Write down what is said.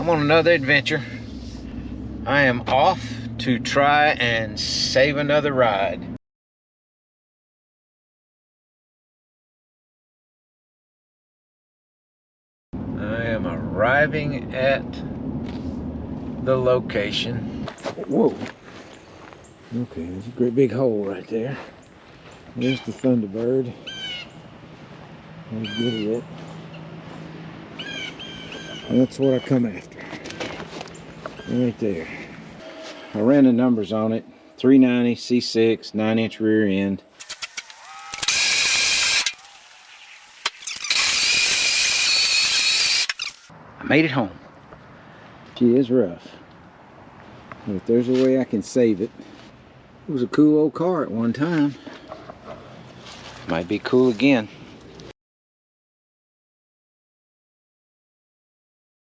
I'm on another adventure. I am off to try and save another ride. I am arriving at the location. Whoa. Okay, there's a great big hole right there. There's the Thunderbird. Let's get it. And that's what I come after. Right there. I ran the numbers on it. 390 C6, 9-inch rear end. I made it home. She is rough. But if there's a way I can save it. It was a cool old car at one time. Might be cool again.